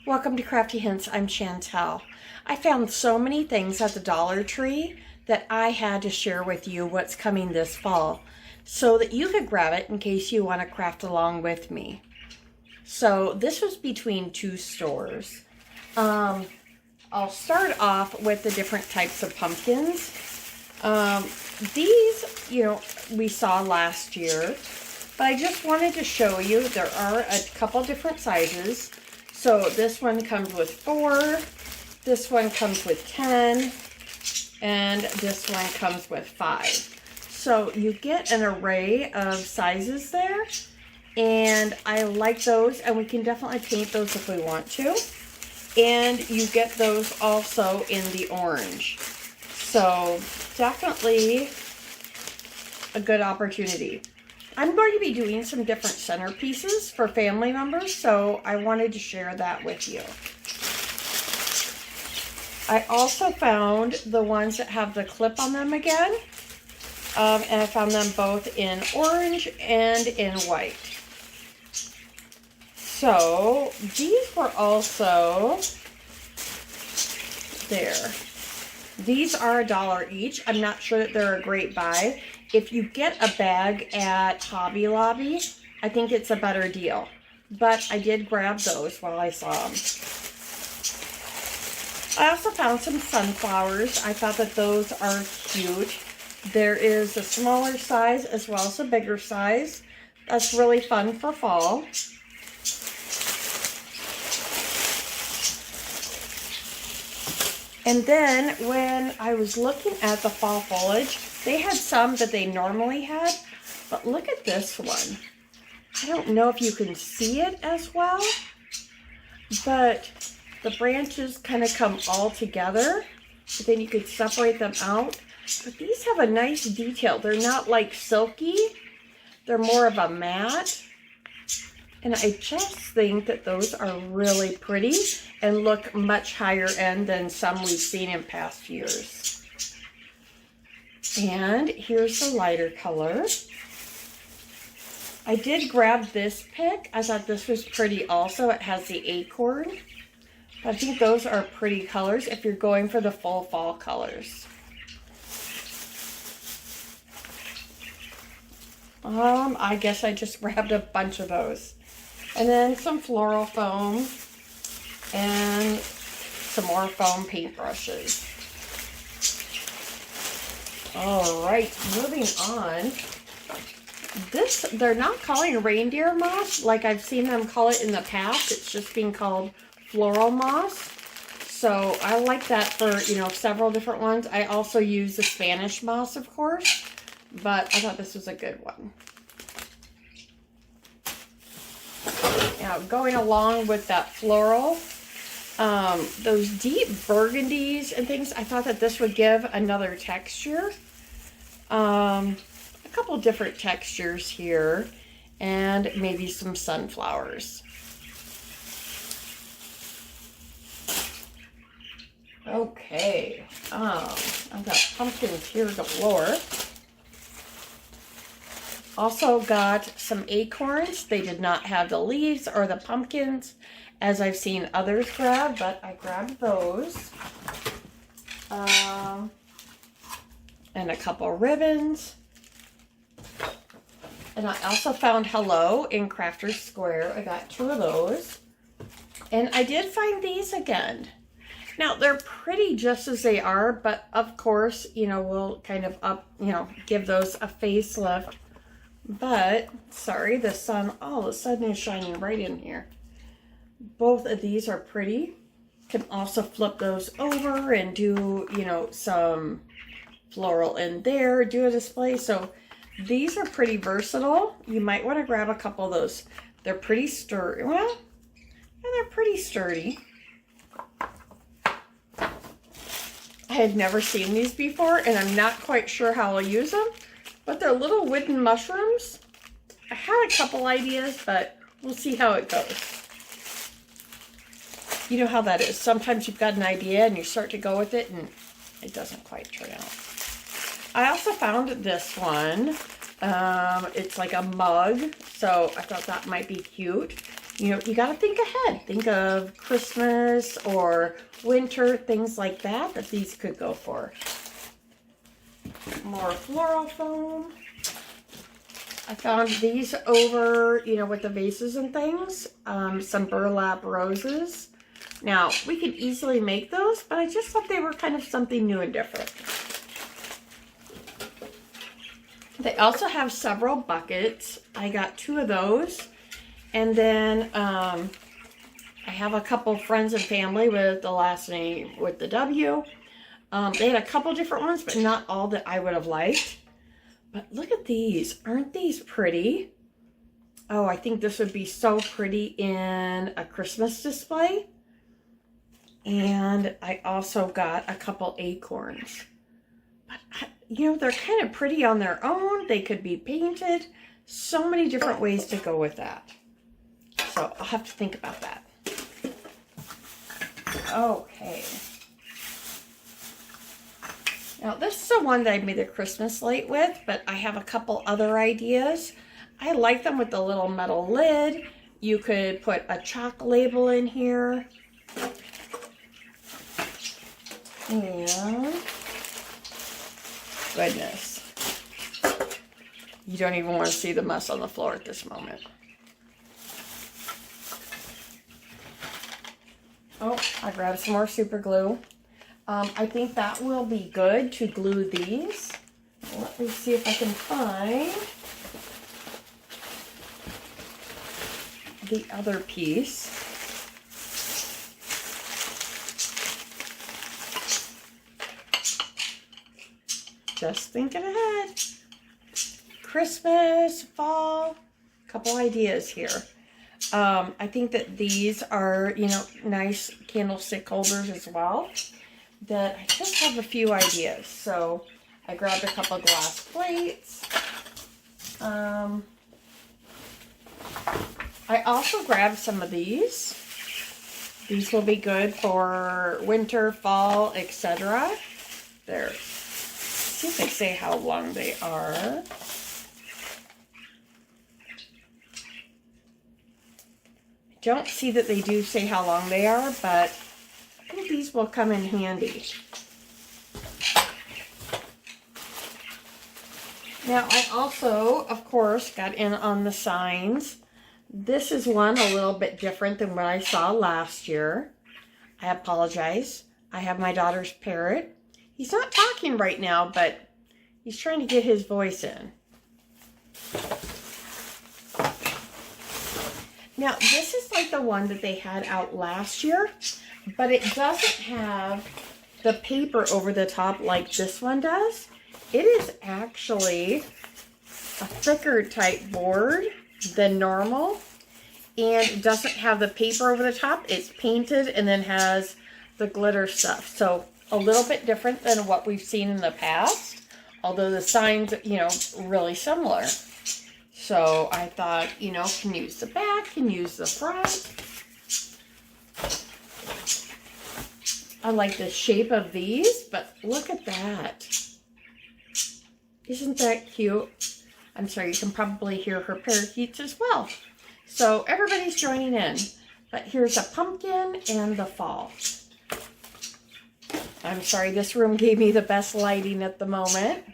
Welcome to Crafty Hints. I'm Chantel. I found so many things at the Dollar Tree that I had to share with you what's coming this fall so that you could grab it in case you want to craft along with me. So this was between two stores. I'll start off with the different types of pumpkins. These, we saw last year, but I just wanted to show you there are a couple different sizes. So this one comes with 4, this one comes with 10, and this one comes with 5. So you get an array of sizes there, and I like those, and we can definitely paint those if we want to. And you get those also in the orange. So definitely a good opportunity. I'm going to be doing some different centerpieces for family members, so I wanted to share that with you. I also found the ones that have the clip on them again, and I found them both in orange and in white. So these were also there. These are $1 each. I'm not sure that they're a great buy. If you get a bag at Hobby Lobby, I think it's a better deal. But I did grab those while I saw them. I also found some sunflowers. I thought that those are cute. There is a smaller size as well as a bigger size. That's really fun for fall. And then when I was looking at the fall foliage, they had some that they normally had, but look at this one. I don't know if you can see it as well, but the branches kind of come all together, but then you could separate them out. But these have a nice detail. They're not like silky, they're more of a matte. And I just think that those are really pretty and look much higher end than some we've seen in past years. And here's the lighter color. I did grab this pick. I thought this was pretty also. It has the acorn. But I think those are pretty colors if you're going for the full fall colors. I guess I just grabbed a bunch of those. And then some floral foam and some more foam paintbrushes. All right, moving on. This, they're not calling reindeer moss like I've seen them call it in the past. It's just being called floral moss. So I like that for, several different ones. I also use the Spanish moss, of course, but I thought this was a good one. Now, going along with that floral, those deep burgundies and things, I thought that this would give another texture. A couple different textures here, and maybe some sunflowers. Okay, I've got pumpkins here galore. Also got some acorns. They did not have the leaves or the pumpkins as I've seen others grab, but I grabbed those. And a couple ribbons. And I also found Hello in Crafter's Square. I got 2 of those. And I did find these again. Now, they're pretty just as they are, but of course, we'll kind of give those a facelift. But, sorry, the sun all of a sudden is shining right in here. Both of these are pretty. Can also flip those over and do, some floral in there, do a display. So, these are pretty versatile. You might want to grab a couple of those. They're pretty sturdy. Well, yeah, they're pretty sturdy. I had never seen these before, and I'm not quite sure how I'll use them. But they're little wooden mushrooms. I had a couple ideas, but we'll see how it goes. You know how that is. Sometimes you've got an idea and you start to go with it and it doesn't quite turn out. I also found this one. It's like a mug, so I thought that might be cute. You know, you got to think ahead. Think of Christmas or winter, things like that, that these could go for. More floral foam. I found these over, you know, with the vases and things. Some burlap roses. Now, we could easily make those, but I just thought they were kind of something new and different. They also have several buckets. I got 2 of those. And then I have a couple friends and family with the last name with the W. They had a couple different ones, but not all that I would have liked. But look at these. Aren't these pretty? Oh, I think this would be so pretty in a Christmas display. And I also got a couple acorns. But, you know, they're kind of pretty on their own. They could be painted. So many different ways to go with that. So I'll have to think about that. Okay. Now this is the one that I made a Christmas light with, but I have a couple other ideas. I like them with the little metal lid. You could put a chalk label in here. And goodness. You don't even want to see the mess on the floor at this moment. Oh, I grabbed some more super glue. I think that will be good to glue these. Let me see if I can find the other piece. Just thinking ahead. Christmas, fall, couple ideas here. I think that these are, you know, nice candlestick holders as well. That I just have a few ideas. So I grabbed a couple of glass plates. I also grabbed some of these. These will be good for winter, fall, etc. There. See if they say how long they are. Don't see that they do say how long they are, but I think these will come in handy. Now, I also, of course, got in on the signs. This is one a little bit different than what I saw last year. I apologize. I have my daughter's parrot. He's not talking right now, but he's trying to get his voice in. Now, this is like the one that they had out last year, but it doesn't have the paper over the top like this one does. It is actually a thicker type board than normal, and it doesn't have the paper over the top. It's painted and then has the glitter stuff. So a little bit different than what we've seen in the past, although the signs, you know, really similar. So I thought, you know, can use the back, can use the front. I like the shape of these, but look at that. Isn't that cute? I'm sorry, you can probably hear her parakeets as well. So everybody's joining in. But here's a pumpkin and the fall. I'm sorry, this room gave me the best lighting at the moment.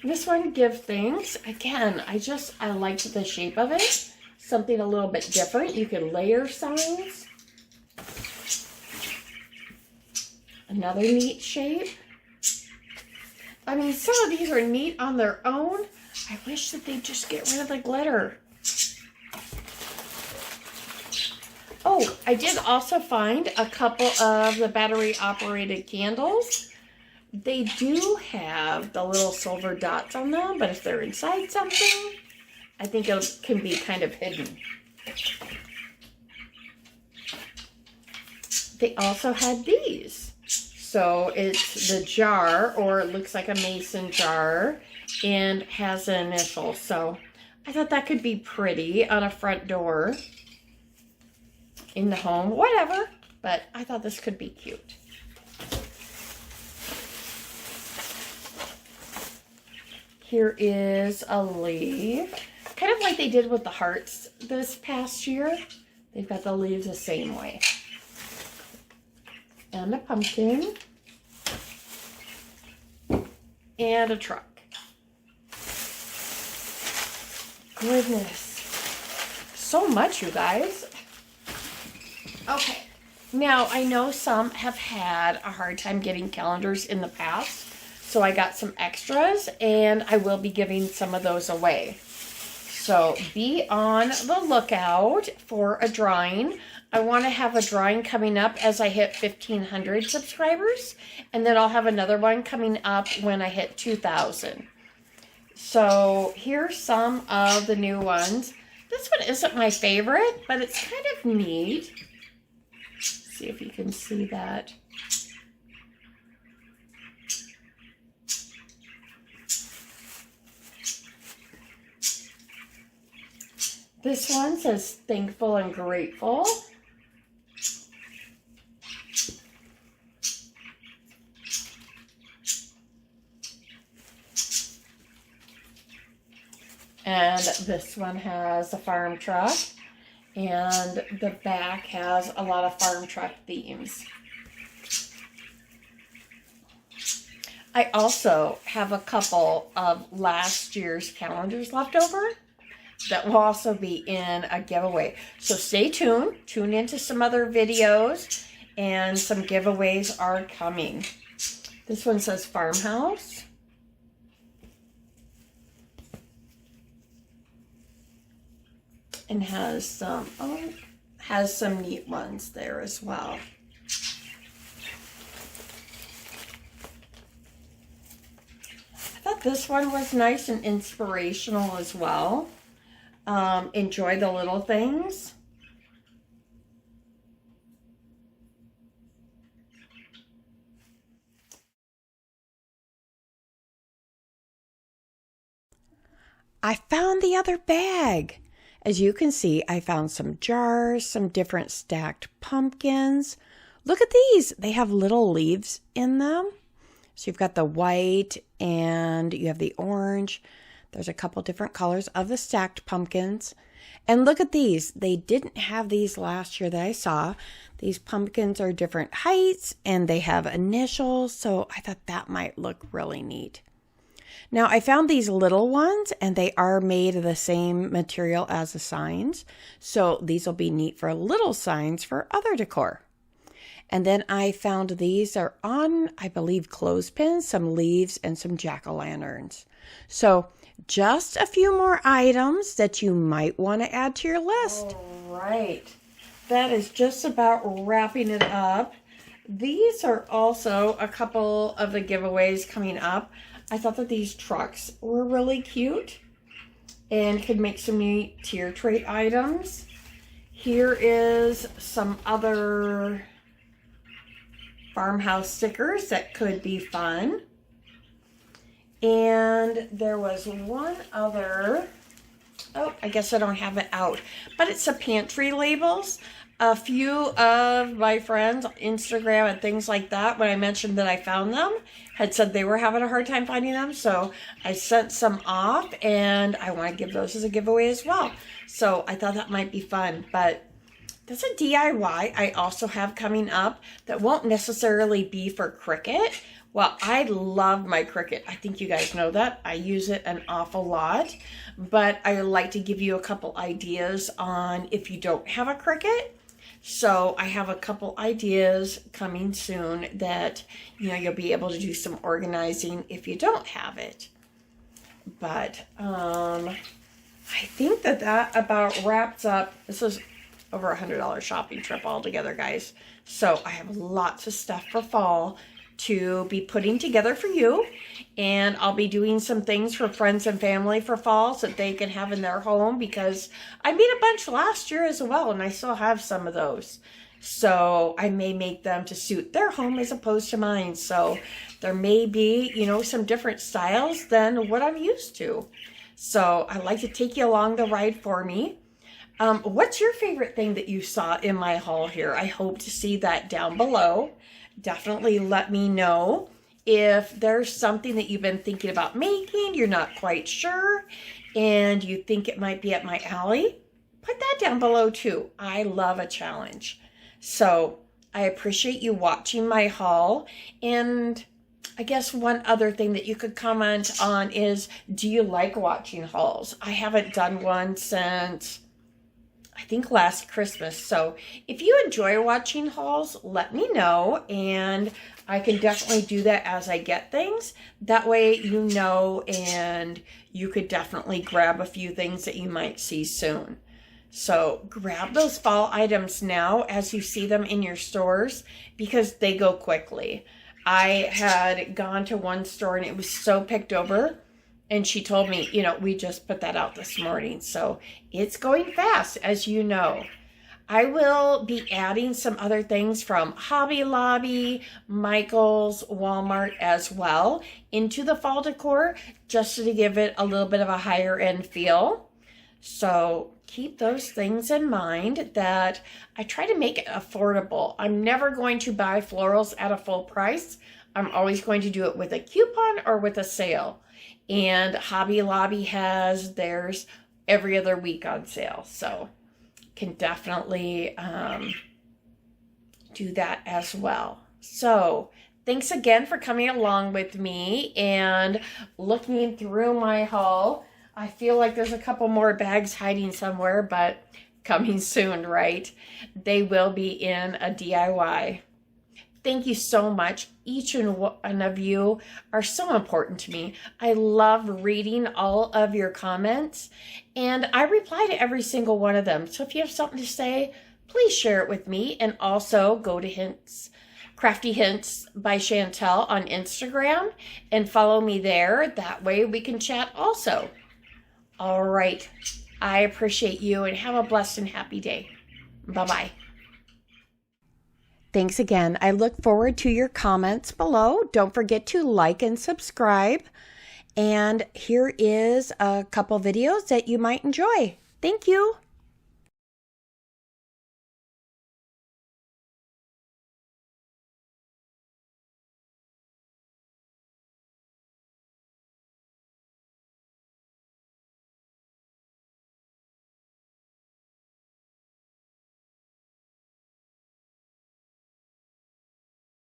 This one, Give Things. Again, I liked the shape of it. Something a little bit different. You can layer signs. Another neat shape. I mean, some of these are neat on their own. I wish that they'd just get rid of the glitter. Oh, I did also find a couple of the battery-operated candles. They do have the little silver dots on them, but if they're inside something, I think it can be kind of hidden. They also had these. So it's the jar, or it looks like a mason jar, and has an initial. So I thought that could be pretty on a front door in the home, whatever. But I thought this could be cute. Here is a leaf, kind of like they did with the hearts this past year. They've got the leaves the same way. And a pumpkin. And a truck. Goodness. So much, you guys. Okay. Now, I know some have had a hard time getting calendars in the past, so I got some extras, and I will be giving some of those away. So be on the lookout for a drawing. I want to have a drawing coming up as I hit 1,500 subscribers, and then I'll have another one coming up when I hit 2,000. So here's some of the new ones. This one isn't my favorite, but it's kind of neat. See if you can see that. This one says thankful and grateful. And this one has a farm truck. And the back has a lot of farm truck themes. I also have a couple of last year's calendars left over that will also be in a giveaway. So stay tuned. Tune into some other videos, and some giveaways are coming. This one says farmhouse. And has some neat ones there as well. I thought this one was nice and inspirational as well. Enjoy the little things. I found the other bag. As you can see, I found some jars, some different stacked pumpkins. Look at these. They have little leaves in them. So you've got the white and you have the orange. There's a couple different colors of the stacked pumpkins. And look at these. They didn't have these last year that I saw. These pumpkins are different heights and they have initials. So I thought that might look really neat. Now, I found these little ones, and they are made of the same material as the signs. So these will be neat for little signs for other decor. And then I found these are on, I believe, clothespins, some leaves, and some jack-o'-lanterns. So just a few more items that you might want to add to your list. All right. That is just about wrapping it up. These are also a couple of the giveaways coming up. I thought that these trucks were really cute and could make some neat tier trait items. Here is some other farmhouse stickers that could be fun. And there was one other, oh, I guess I don't have it out, but it's some pantry labels. A few of my friends on Instagram and things like that, when I mentioned that I found them, had said they were having a hard time finding them. So I sent some off, and I want to give those as a giveaway as well. So I thought that might be fun. But that's a DIY I also have coming up that won't necessarily be for Cricut. Well, I love my Cricut. I think you guys know that. I use it an awful lot. But I like to give you a couple ideas on if you don't have a Cricut. So I have a couple ideas coming soon that, you'll be able to do some organizing if you don't have it. But I think that about wraps up. This is over $100 shopping trip altogether, guys. So I have lots of stuff for fall to be putting together for you. And I'll be doing some things for friends and family for fall so that they can have in their home, because I made a bunch last year as well, and I still have some of those. So I may make them to suit their home as opposed to mine. So there may be, some different styles than what I'm used to. So I'd like to take you along the ride for me. What's your favorite thing that you saw in my haul here? I hope to see that down below. Definitely let me know if there's something that you've been thinking about making, you're not quite sure, and you think it might be up my alley. put that down below too. I love a challenge. So I appreciate you watching my haul. And I guess one other thing that you could comment on is, do you like watching hauls? I haven't done one since, I think, last Christmas. So if you enjoy watching hauls, let me know, and I can definitely do that as I get things. That way you know, and you could definitely grab a few things that you might see soon. So grab those fall items now as you see them in your stores, because they go quickly. I had gone to one store and it was so picked over, and she told me, you know, we just put that out this morning. So it's going fast, as you know. I will be adding some other things from Hobby Lobby, Michael's, Walmart as well into the fall decor, just to give it a little bit of a higher end feel. So keep those things in mind, that I try to make it affordable. I'm never going to buy florals at a full price. I'm always going to do it with a coupon or with a sale. And Hobby Lobby has theirs every other week on sale. So can definitely do that as well. So thanks again for coming along with me and looking through my haul. I feel like there's a couple more bags hiding somewhere, but coming soon, right? They will be in a DIY. Thank you so much. Each and one of you are so important to me. I love reading all of your comments, and I reply to every single one of them. So if you have something to say, please share it with me. And also go to Crafty Hints by Chantel on Instagram and follow me there. That way we can chat also. All right. I appreciate you, and have a blessed and happy day. Bye-bye. Thanks again. I look forward to your comments below. Don't forget to like and subscribe. And here is a couple videos that you might enjoy. Thank you.